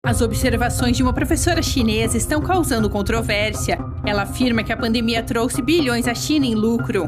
As observações de uma professora chinesa estão causando controvérsia. Ela afirma que a pandemia trouxe bilhões à China em lucro.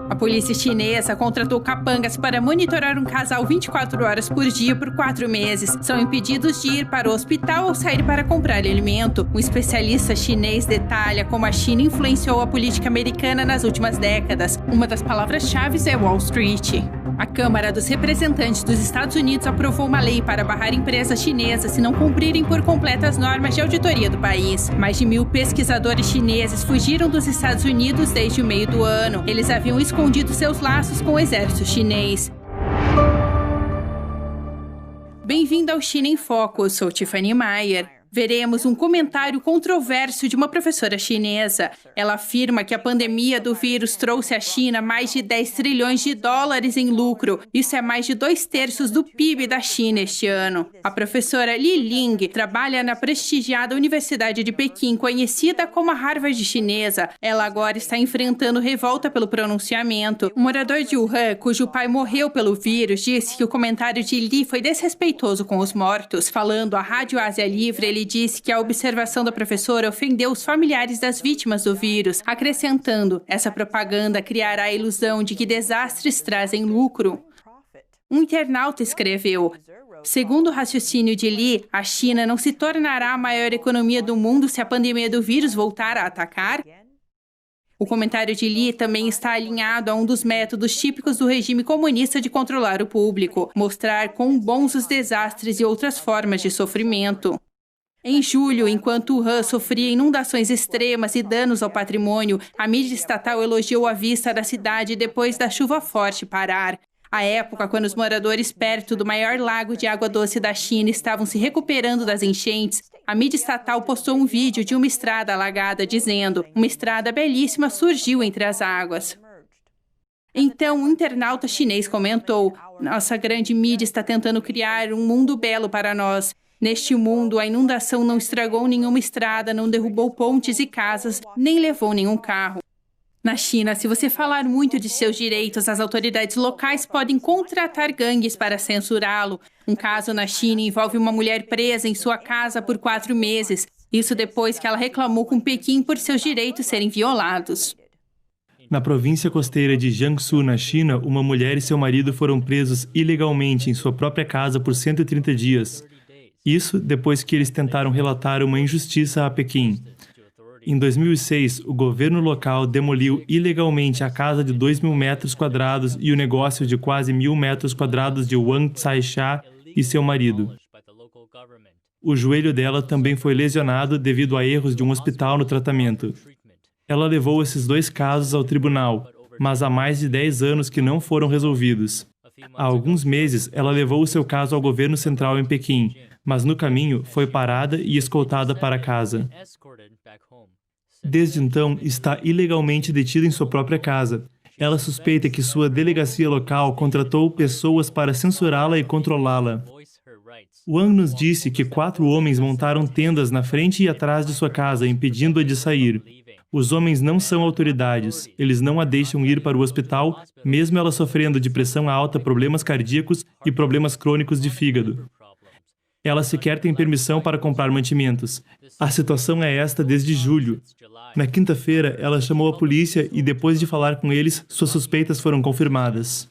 A polícia chinesa contratou capangas para monitorar um casal 24 horas por dia por 4 meses. São impedidos de ir para o hospital ou sair para comprar alimento. Um especialista chinês detalha como a China influenciou a política americana nas últimas décadas. Uma das palavras-chave é Wall Street. A Câmara dos Representantes dos Estados Unidos aprovou uma lei para barrar empresas chinesas se não cumprirem por completo as normas de auditoria do país. Mais de 1.000 pesquisadores chineses fugiram dos Estados Unidos desde o meio do ano. Eles haviam escondido seus laços com o exército chinês. Bem-vindo ao China em Foco, eu sou Tiffany Maier. Veremos um comentário controverso de uma professora chinesa. Ela afirma que a pandemia do vírus trouxe à China mais de 10 trilhões de dólares em lucro. Isso é mais de 2/3 do PIB da China este ano. A professora Li Ling trabalha na prestigiada Universidade de Pequim, conhecida como a Harvard chinesa. Ela agora está enfrentando revolta pelo pronunciamento. Um morador de Wuhan, cujo pai morreu pelo vírus, disse que o comentário de Li foi desrespeitoso com os mortos. Falando à Rádio Ásia Livre, ele disse que a observação da professora ofendeu os familiares das vítimas do vírus, acrescentando: essa propaganda criará a ilusão de que desastres trazem lucro. Um internauta escreveu: segundo o raciocínio de Li, a China não se tornará a maior economia do mundo se a pandemia do vírus voltar a atacar? O comentário de Li também está alinhado a um dos métodos típicos do regime comunista de controlar o público, mostrar quão bons os desastres e outras formas de sofrimento. Em julho, enquanto Wuhan sofria inundações extremas e danos ao patrimônio, a mídia estatal elogiou a vista da cidade depois da chuva forte parar. À época, quando os moradores perto do maior lago de água doce da China estavam se recuperando das enchentes, a mídia estatal postou um vídeo de uma estrada alagada dizendo: uma estrada belíssima surgiu entre as águas. Então, um internauta chinês comentou: nossa grande mídia está tentando criar um mundo belo para nós. Neste mundo, a inundação não estragou nenhuma estrada, não derrubou pontes e casas, nem levou nenhum carro. Na China, se você falar muito de seus direitos, as autoridades locais podem contratar gangues para censurá-lo. Um caso na China envolve uma mulher presa em sua casa por 4 meses. Isso depois que ela reclamou com Pequim por seus direitos serem violados. Na província costeira de Jiangsu, na China, uma mulher e seu marido foram presos ilegalmente em sua própria casa por 130 dias. Isso depois que eles tentaram relatar uma injustiça a Pequim. Em 2006, o governo local demoliu ilegalmente a casa de 2.000 metros quadrados e o negócio de quase 1.000 metros quadrados de Wang Caixia e seu marido. O joelho dela também foi lesionado devido a erros de um hospital no tratamento. Ela levou esses 2 casos ao tribunal, mas há mais de 10 anos que não foram resolvidos. Há alguns meses, ela levou o seu caso ao governo central em Pequim, mas no caminho foi parada e escoltada para casa. Desde então, está ilegalmente detida em sua própria casa. Ela suspeita que sua delegacia local contratou pessoas para censurá-la e controlá-la. Wang nos disse que 4 homens montaram tendas na frente e atrás de sua casa, impedindo-a de sair. Os homens não são autoridades. Eles não a deixam ir para o hospital, mesmo ela sofrendo de pressão alta, problemas cardíacos e problemas crônicos de fígado. Ela sequer tem permissão para comprar mantimentos. A situação é esta desde julho. Na quinta-feira, ela chamou a polícia e, depois de falar com eles, suas suspeitas foram confirmadas.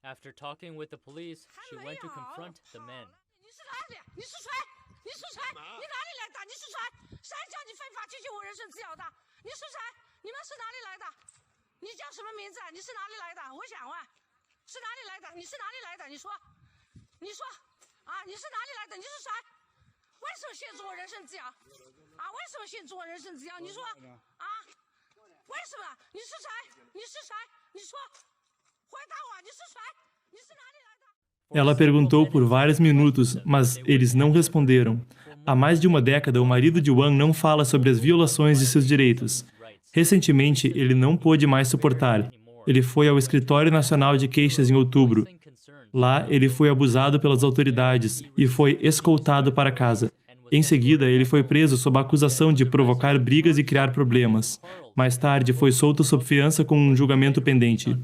After talking with the police, she went to confront the men. Ela perguntou por vários minutos, mas eles não responderam. Há mais de uma década, o marido de Wang não fala sobre as violações de seus direitos. Recentemente, ele não pôde mais suportar. Ele foi ao Escritório Nacional de Queixas em outubro. Lá, ele foi abusado pelas autoridades e foi escoltado para casa. Em seguida, ele foi preso sob a acusação de provocar brigas e criar problemas. Mais tarde, foi solto sob fiança com um julgamento pendente.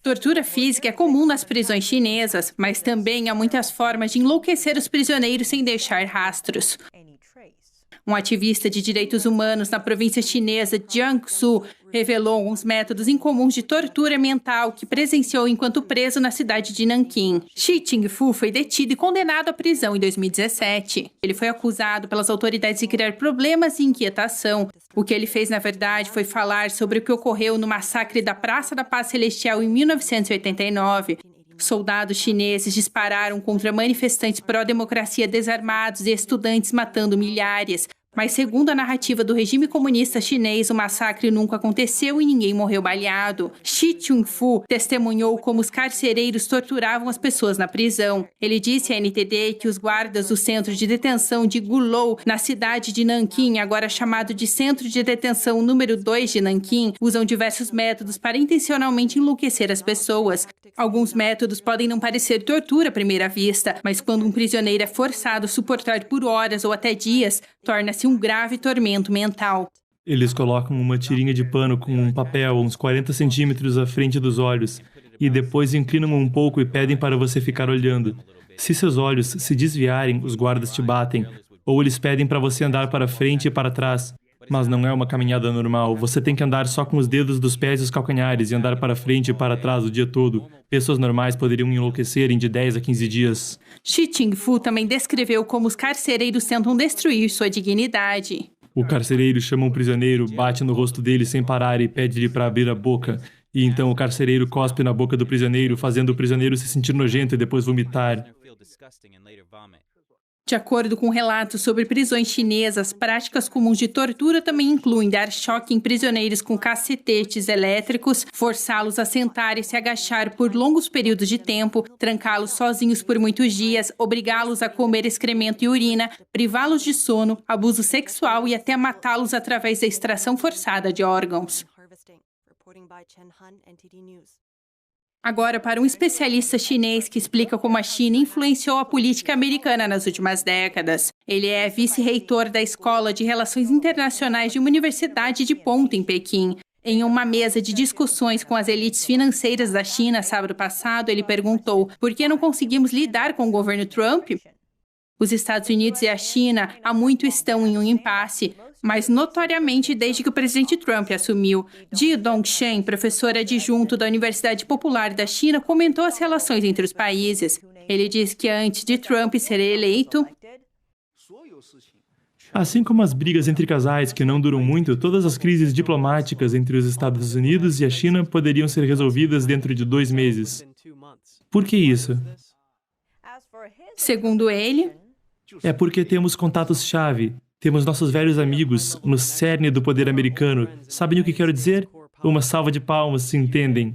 Tortura física é comum nas prisões chinesas, mas também há muitas formas de enlouquecer os prisioneiros sem deixar rastros. Um ativista de direitos humanos na província chinesa de Jiangsu revelou alguns métodos incomuns de tortura mental que presenciou enquanto preso na cidade de Nanquim. Xi Jingfu foi detido e condenado à prisão em 2017. Ele foi acusado pelas autoridades de criar problemas e inquietação. O que ele fez, na verdade, foi falar sobre o que ocorreu no massacre da Praça da Paz Celestial em 1989. Soldados chineses dispararam contra manifestantes pró-democracia desarmados e estudantes, matando milhares. Mas, segundo a narrativa do regime comunista chinês, o massacre nunca aconteceu e ninguém morreu baleado. Xi Jingfu testemunhou como os carcereiros torturavam as pessoas na prisão. Ele disse à NTD que os guardas do centro de detenção de Gulou, na cidade de Nanquim, agora chamado de Centro de Detenção número 2 de Nanquim, usam diversos métodos para intencionalmente enlouquecer as pessoas. Alguns métodos podem não parecer tortura à primeira vista, mas quando um prisioneiro é forçado a suportar por horas ou até dias, torna-se um grave tormento mental. Eles colocam uma tirinha de pano com um papel uns 40 centímetros à frente dos olhos e depois inclinam um pouco e pedem para você ficar olhando. Se seus olhos se desviarem, os guardas te batem, ou eles pedem para você andar para frente e para trás. Mas não é uma caminhada normal. Você tem que andar só com os dedos dos pés e os calcanhares e andar para frente e para trás o dia todo. Pessoas normais poderiam enlouquecer em de 10 a 15 dias. Xi Jingfu também descreveu como os carcereiros tentam destruir sua dignidade. O carcereiro chama um prisioneiro, bate no rosto dele sem parar e pede-lhe para abrir a boca. E então o carcereiro cospe na boca do prisioneiro, fazendo o prisioneiro se sentir nojento e depois vomitar. De acordo com relatos sobre prisões chinesas, práticas comuns de tortura também incluem dar choque em prisioneiros com cacetetes elétricos, forçá-los a sentar e se agachar por longos períodos de tempo, trancá-los sozinhos por muitos dias, obrigá-los a comer excremento e urina, privá-los de sono, abuso sexual e até matá-los através da extração forçada de órgãos. Agora, para um especialista chinês que explica como a China influenciou a política americana nas últimas décadas. Ele é vice-reitor da Escola de Relações Internacionais de uma universidade de ponta em Pequim. Em uma mesa de discussões com as elites financeiras da China sábado passado, ele perguntou por que não conseguimos lidar com o governo Trump? Os Estados Unidos e a China há muito estão em um impasse, mas notoriamente desde que o presidente Trump assumiu. Ji Dongshen, professora adjunto da Universidade Popular da China, comentou as relações entre os países. Ele disse que antes de Trump ser eleito, assim como as brigas entre casais que não duram muito, todas as crises diplomáticas entre os Estados Unidos e a China poderiam ser resolvidas dentro de 2 meses. Por que isso? segundo ele, é porque temos contatos-chave. Temos nossos velhos amigos no cerne do poder americano. Sabem o que quero dizer? Uma salva de palmas, se entendem.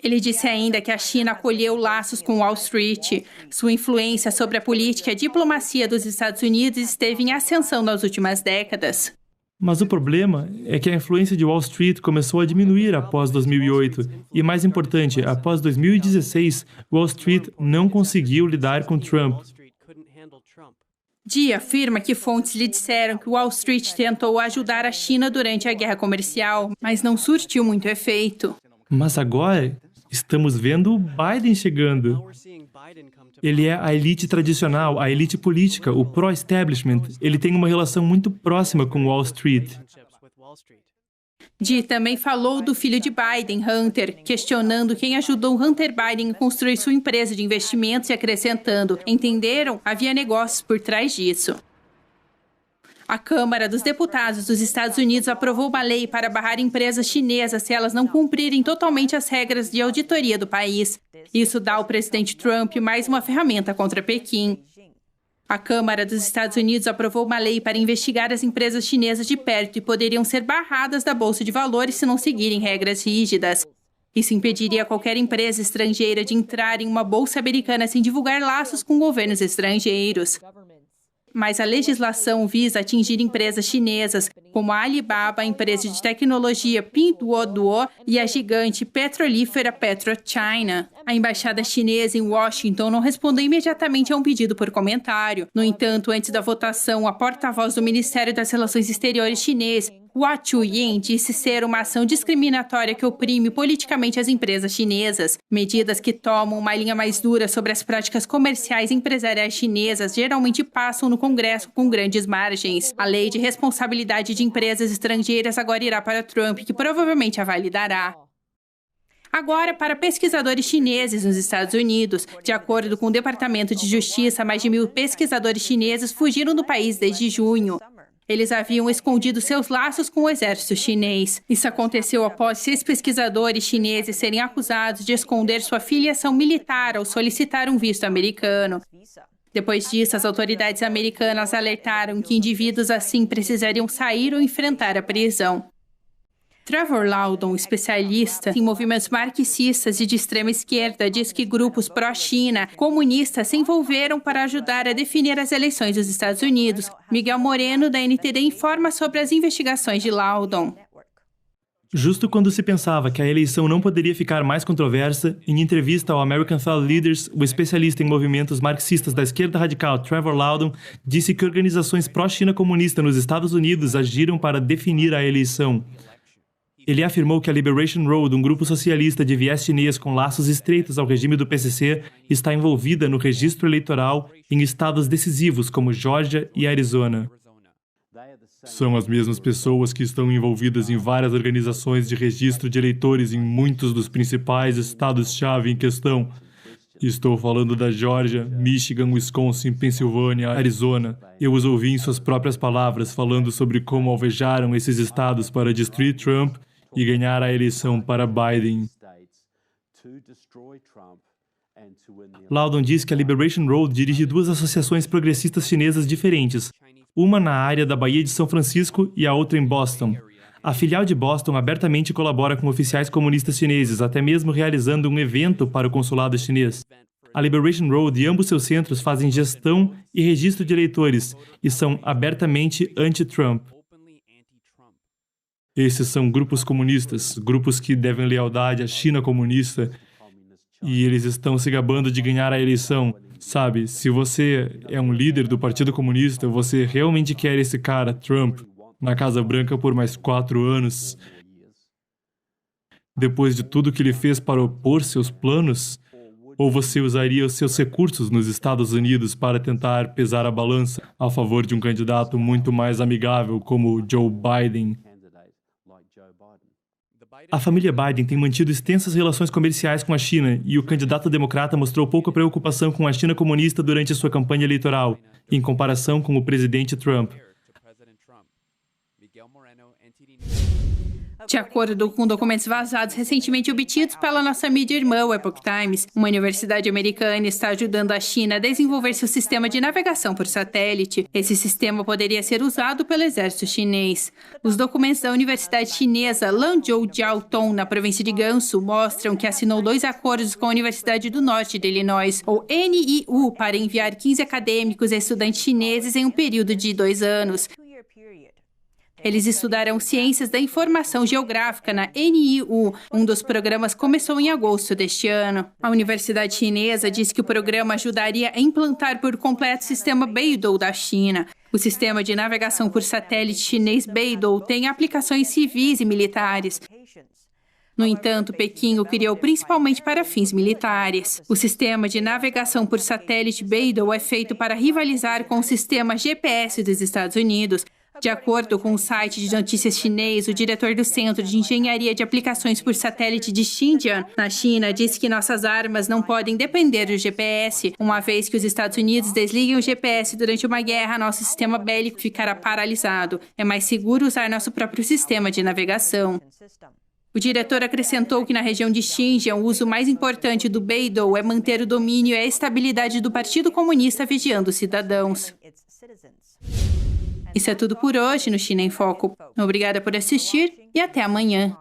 ele disse ainda que a China acolheu laços com Wall Street. Sua influência sobre a política e a diplomacia dos Estados Unidos esteve em ascensão nas últimas décadas. Mas o problema é que a influência de Wall Street começou a diminuir após 2008. E mais importante, após 2016, Wall Street não conseguiu lidar com Trump. Ji afirma que fontes lhe disseram que Wall Street tentou ajudar a China durante a guerra comercial, mas não surtiu muito efeito. Mas agora, estamos vendo o Biden chegando. Ele é a elite tradicional, a elite política, o pró-establishment. Ele tem uma relação muito próxima com Wall Street. Ji também falou do filho de Biden, Hunter, questionando quem ajudou Hunter Biden a construir sua empresa de investimentos e acrescentando: entenderam? Havia negócios por trás disso. A Câmara dos Deputados dos Estados Unidos aprovou uma lei para barrar empresas chinesas se elas não cumprirem totalmente as regras de auditoria do país. Isso dá ao presidente Trump mais uma ferramenta contra Pequim. A Câmara dos Estados Unidos aprovou uma lei para investigar as empresas chinesas de perto e poderiam ser barradas da Bolsa de Valores se não seguirem regras rígidas. Isso impediria qualquer empresa estrangeira de entrar em uma bolsa americana sem divulgar laços com governos estrangeiros. Mas a legislação visa atingir empresas chinesas, como a Alibaba, a empresa de tecnologia Pinduoduo e a gigante petrolífera PetroChina. A embaixada chinesa em Washington não respondeu imediatamente a um pedido por comentário. No entanto, antes da votação, a porta-voz do Ministério das Relações Exteriores chinês, Hua Chuyin, disse ser uma ação discriminatória que oprime politicamente as empresas chinesas. Medidas que tomam uma linha mais dura sobre as práticas comerciais e empresariais chinesas geralmente passam no Congresso com grandes margens. A lei de responsabilidade de empresas estrangeiras agora irá para Trump, que provavelmente a validará. Agora, para pesquisadores chineses nos Estados Unidos. De acordo com o Departamento de Justiça, mais de 1.000 pesquisadores chineses fugiram do país desde junho. Eles haviam escondido seus laços com o exército chinês. Isso aconteceu após 6 pesquisadores chineses serem acusados de esconder sua filiação militar ao solicitar um visto americano. Depois disso, as autoridades americanas alertaram que indivíduos assim precisariam sair ou enfrentar a prisão. Trevor Loudon, especialista em movimentos marxistas e de extrema esquerda, diz que grupos pró-China comunistas se envolveram para ajudar a definir as eleições dos Estados Unidos. Miguel Moreno, da NTD, informa sobre as investigações de Loudon. Justo quando se pensava que a eleição não poderia ficar mais controversa, em entrevista ao American Thought Leaders, o especialista em movimentos marxistas da esquerda radical Trevor Loudon disse que organizações pró-China comunista nos Estados Unidos agiram para definir a eleição. Ele afirmou que a Liberation Road, um grupo socialista de viés chinês com laços estreitos ao regime do PCC, está envolvida no registro eleitoral em estados decisivos como Geórgia e Arizona. São as mesmas pessoas que estão envolvidas em várias organizações de registro de eleitores em muitos dos principais estados-chave em questão. Estou falando da Geórgia, Michigan, Wisconsin, Pensilvânia, Arizona. Eu os ouvi em suas próprias palavras falando sobre como alvejaram esses estados para destruir Trump e ganhar a eleição para Biden. Loudon diz que a Liberation Road dirige 2 associações progressistas chinesas diferentes, uma na área da Baía de São Francisco e a outra em Boston. A filial de Boston abertamente colabora com oficiais comunistas chineses, até mesmo realizando um evento para o consulado chinês. A Liberation Road e ambos seus centros fazem gestão e registro de eleitores e são abertamente anti-Trump. Esses são grupos comunistas, grupos que devem lealdade à China comunista, e eles estão se gabando de ganhar a eleição. Sabe, se você é um líder do Partido Comunista, você realmente quer esse cara, Trump, na Casa Branca por mais 4 anos? Depois de tudo que ele fez para opor seus planos? Ou você usaria os seus recursos nos Estados Unidos para tentar pesar a balança a favor de um candidato muito mais amigável como Joe Biden? A família Biden tem mantido extensas relações comerciais com a China e o candidato democrata mostrou pouca preocupação com a China comunista durante sua campanha eleitoral, em comparação com o presidente Trump. De acordo com documentos vazados recentemente obtidos pela nossa mídia irmã, o Epoch Times, uma universidade americana está ajudando a China a desenvolver seu sistema de navegação por satélite. Esse sistema poderia ser usado pelo exército chinês. Os documentos da Universidade Chinesa Lanzhou Jiaotong, na província de Gansu, mostram que assinou 2 acordos com a Universidade do Norte de Illinois, ou NIU, para enviar 15 acadêmicos e estudantes chineses em um período de 2 anos. Eles estudarão Ciências da Informação Geográfica na NIU. Um dos programas começou em agosto deste ano. A Universidade Chinesa diz que o programa ajudaria a implantar por completo o sistema Beidou da China. O sistema de navegação por satélite chinês Beidou tem aplicações civis e militares. No entanto, Pequim o criou principalmente para fins militares. O sistema de navegação por satélite Beidou é feito para rivalizar com o sistema GPS dos Estados Unidos. De acordo com o site de notícias chinês, o diretor do Centro de Engenharia de Aplicações por Satélite de Xinjiang, na China, disse que nossas armas não podem depender do GPS. Uma vez que os Estados Unidos desliguem o GPS durante uma guerra, nosso sistema bélico ficará paralisado. É mais seguro usar nosso próprio sistema de navegação. O diretor acrescentou que na região de Xinjiang, o uso mais importante do Beidou é manter o domínio e a estabilidade do Partido Comunista vigiando os cidadãos. Isso é tudo por hoje no China em Foco. Obrigada por assistir e até amanhã.